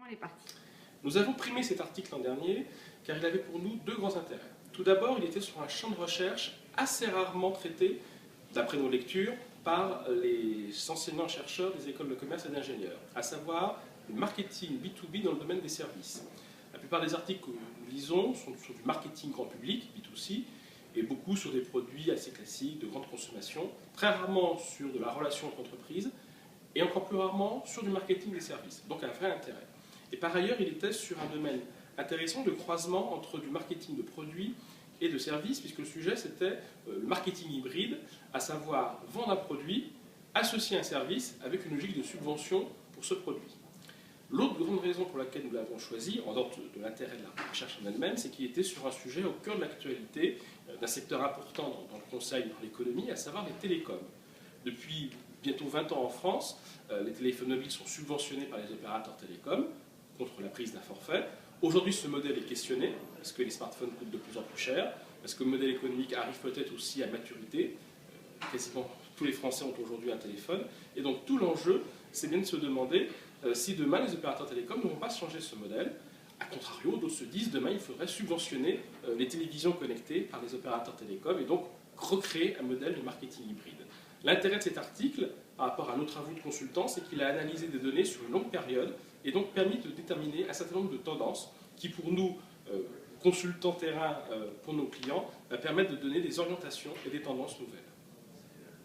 On est parti. Nous avons primé cet article l'an dernier car il avait pour nous deux grands intérêts. Tout d'abord, il était sur un champ de recherche assez rarement traité, d'après nos lectures, par les enseignants-chercheurs des écoles de commerce et d'ingénieurs, à savoir le marketing B2B dans le domaine des services. La plupart des articles que nous lisons sont sur du marketing grand public, B2C, et beaucoup sur des produits assez classiques, de grande consommation, très rarement sur de la relation entre entreprises, et encore plus rarement sur du marketing des services, donc un vrai intérêt. Et par ailleurs, il était sur un domaine intéressant de croisement entre du marketing de produits et de services, puisque le sujet c'était le marketing hybride, à savoir vendre un produit, associer un service avec une logique de subvention pour ce produit. L'autre grande raison pour laquelle nous l'avons choisi, en dehors de l'intérêt de la recherche en elle-même, c'est qu'il était sur un sujet au cœur de l'actualité d'un secteur important dans le conseil, dans l'économie, à savoir les télécoms. Depuis bientôt 20 ans en France, les téléphones mobiles sont subventionnés par les opérateurs télécoms contre la prise d'un forfait. Aujourd'hui, ce modèle est questionné parce que les smartphones coûtent de plus en plus cher, parce que le modèle économique arrive peut-être aussi à maturité. Quasiment tous les Français ont aujourd'hui un téléphone. Et donc tout l'enjeu, c'est bien de se demander si demain les opérateurs télécoms ne vont pas changer ce modèle. A contrario, d'autres se disent demain il faudrait subventionner les télévisions connectées par les opérateurs télécoms et donc recréer un modèle de marketing hybride. L'intérêt de cet article, par rapport à nos travaux de consultant, c'est qu'il a analysé des données sur une longue période et donc permis de déterminer un certain nombre de tendances qui, pour nous, consultants terrain pour nos clients, permettent de donner des orientations et des tendances nouvelles.